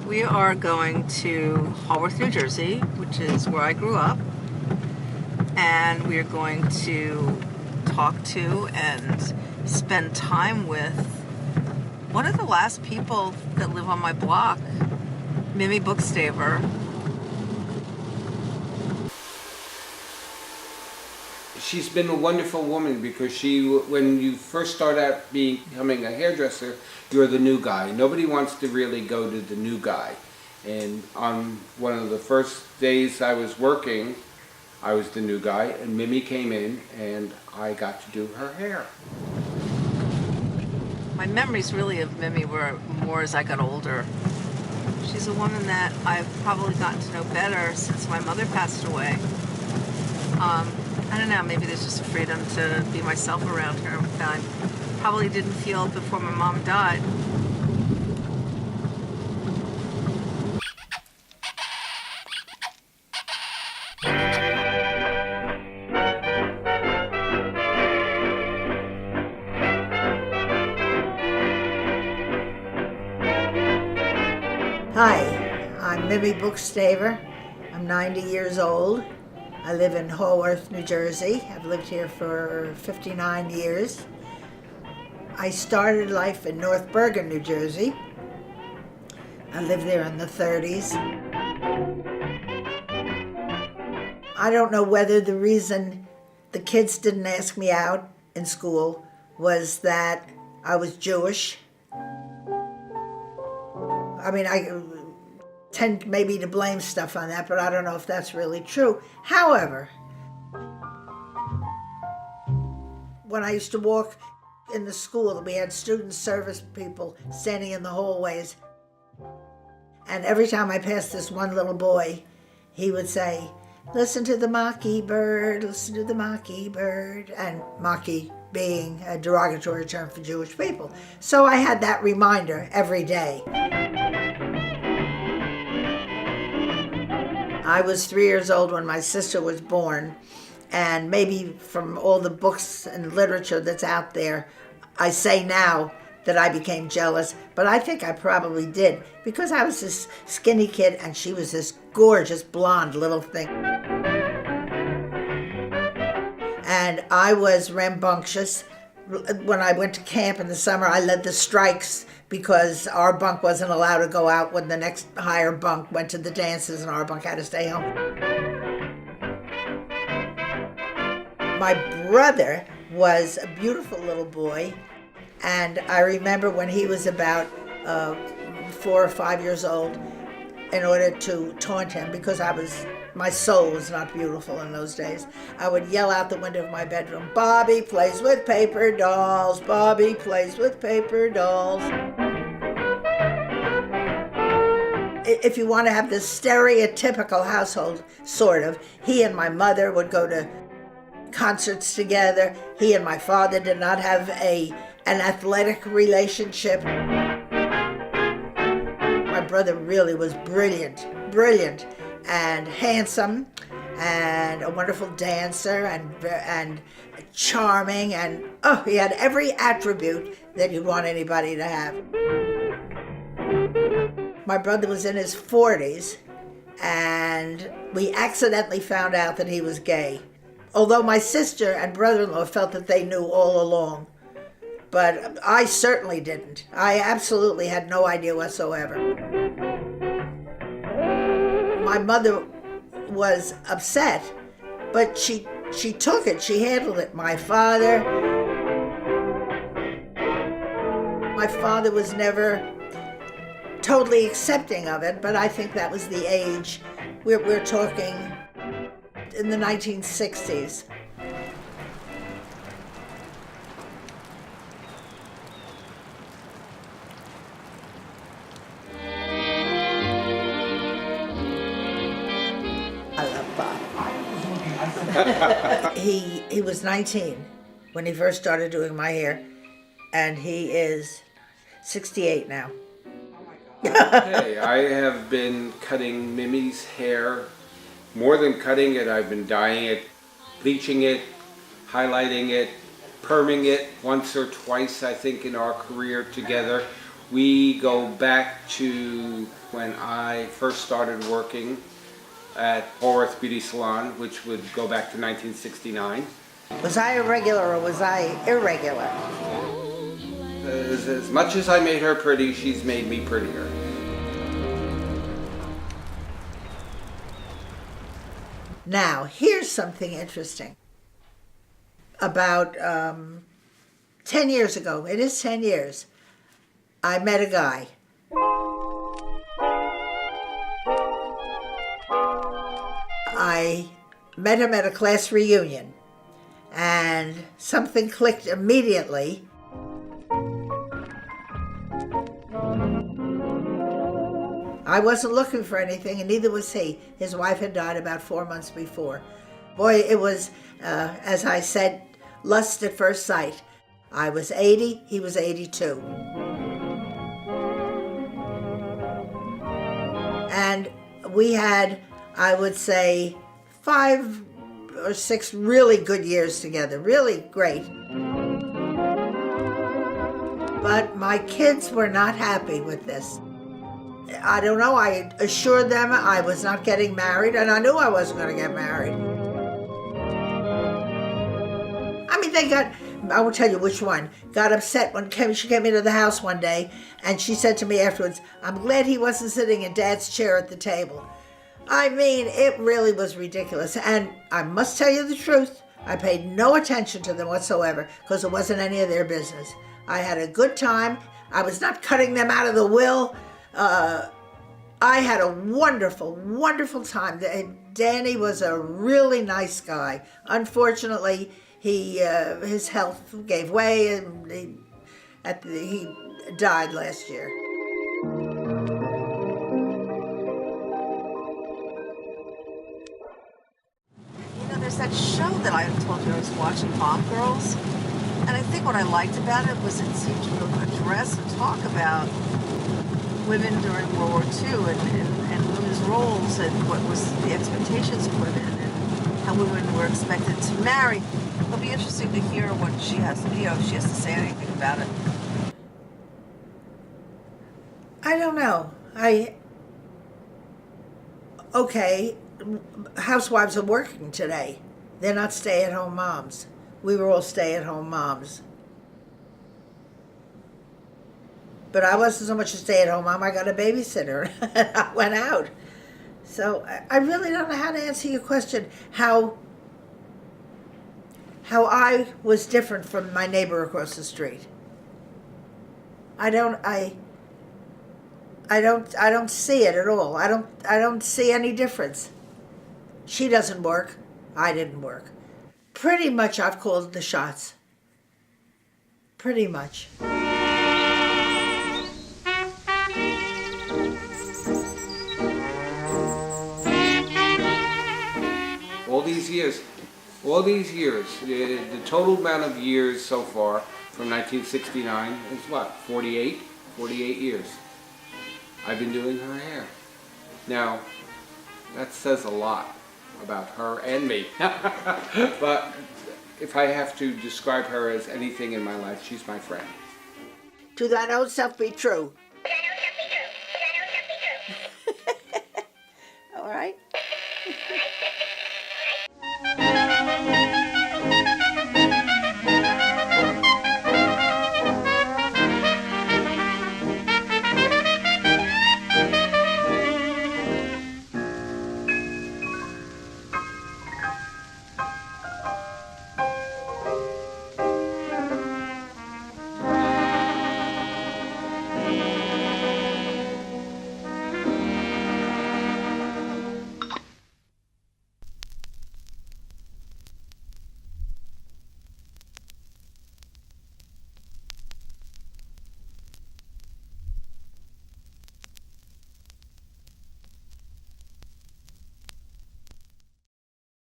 We are going to Haworth, New Jersey, which is where I grew up, and we are going to talk to and spend time with one of the last people that live on my block, Mimi Bookstaver. She's been a wonderful woman because when you first start out becoming a hairdresser, you're the new guy. Nobody wants to really go to the new guy. And on one of the first days I was working, I was the new guy, and Mimi came in and I got to do her hair. My memories really of Mimi were more as I got older. She's a woman that I've probably gotten to know better since my mother passed away. I don't know, maybe there's just a freedom to be myself around her that I probably didn't feel before my mom died. Hi, I'm Mimi Bookstaver. I'm 90 years old. I live in Haworth, New Jersey. I've lived here for 59 years. I started life in North Bergen, New Jersey. I lived there in the 30s. I don't know whether the reason the kids didn't ask me out in school was that I was Jewish. I mean, I tend maybe to blame stuff on that, but I don't know if that's really true. However, when I used to walk in the school, we had student service people standing in the hallways. And every time I passed this one little boy, he would say, "Listen to the mockingbird, listen to the mockingbird," and mocking being a derogatory term for Jewish people. So I had that reminder every day. I was 3 years old when my sister was born, and maybe from all the books and literature that's out there, I say now that I became jealous, but I think I probably did, because I was this skinny kid and she was this gorgeous blonde little thing. And I was rambunctious. When I went to camp in the summer, I led the strikes because our bunk wasn't allowed to go out when the next higher bunk went to the dances, and our bunk had to stay home. My brother was a beautiful little boy, and I remember when he was about 4 or 5 years old, in order to taunt him, because my soul was not beautiful in those days, I would yell out the window of my bedroom, "Bobby plays with paper dolls, Bobby plays with paper dolls." If you want to have this stereotypical household, sort of, he and my mother would go to concerts together. He and my father did not have an athletic relationship. My brother really was brilliant and handsome and a wonderful dancer and charming, and he had every attribute that you'd want anybody to have. My brother was in his 40s, and we accidentally found out that he was gay, although my sister and brother-in-law felt that they knew all along. But I certainly didn't. I absolutely had no idea whatsoever. My mother was upset, but she took it, she handled it. My father was never totally accepting of it, but I think that was the age. We're talking in the 1960s. He was 19 when he first started doing my hair, and he is 68 now. Okay, I have been cutting Mimi's hair. More than cutting it, I've been dyeing it, bleaching it, highlighting it, perming it once or twice, I think, in our career together. We go back to when I first started working at Haworth Beauty Salon, which would go back to 1969. Was I irregular or was I irregular? As much as I made her pretty, she's made me prettier. Now, here's something interesting. About 10 years ago, it is 10 years, I met a guy. I met him at a class reunion, and something clicked immediately. I wasn't looking for anything, and neither was he. His wife had died about 4 months before. Boy, it was, as I said, lust at first sight. I was 80, he was 82. And we had, I would say, 5 or 6 really good years together, really great. But my kids were not happy with this. I don't know, I assured them I was not getting married, and I knew I wasn't going to get married. I mean, I won't tell you which one, got upset when she came into the house one day, and she said to me afterwards, "I'm glad he wasn't sitting in Dad's chair at the table." I mean, it really was ridiculous, and I must tell you the truth, I paid no attention to them whatsoever, because it wasn't any of their business. I had a good time. I was not cutting them out of the will. I had a wonderful, wonderful time. Danny was a really nice guy. Unfortunately, his health gave way, and he died last year. You know, there's that show that I told you I was watching, Bomb Girls, and I think what I liked about it was it seemed to address and talk about women during World War II and women's roles and what was the expectations of women and how women were expected to marry. It'll be interesting to hear what she has, if she has to say anything about it. I don't know. Okay, housewives are working today. They're not stay-at-home moms. We were all stay-at-home moms. But I wasn't so much a stay-at-home mom. I got a babysitter. I went out. So I really don't know how to answer your question. How I was different from my neighbor across the street. I don't see it at all. I don't see any difference. She doesn't work. I didn't work. Pretty much I've called the shots. Pretty much. All these years, the total amount of years so far from 1969 is what, 48 years. I've been doing her hair. Now, that says a lot about her and me. But if I have to describe her as anything in my life, she's my friend. To thine own self be true. All right.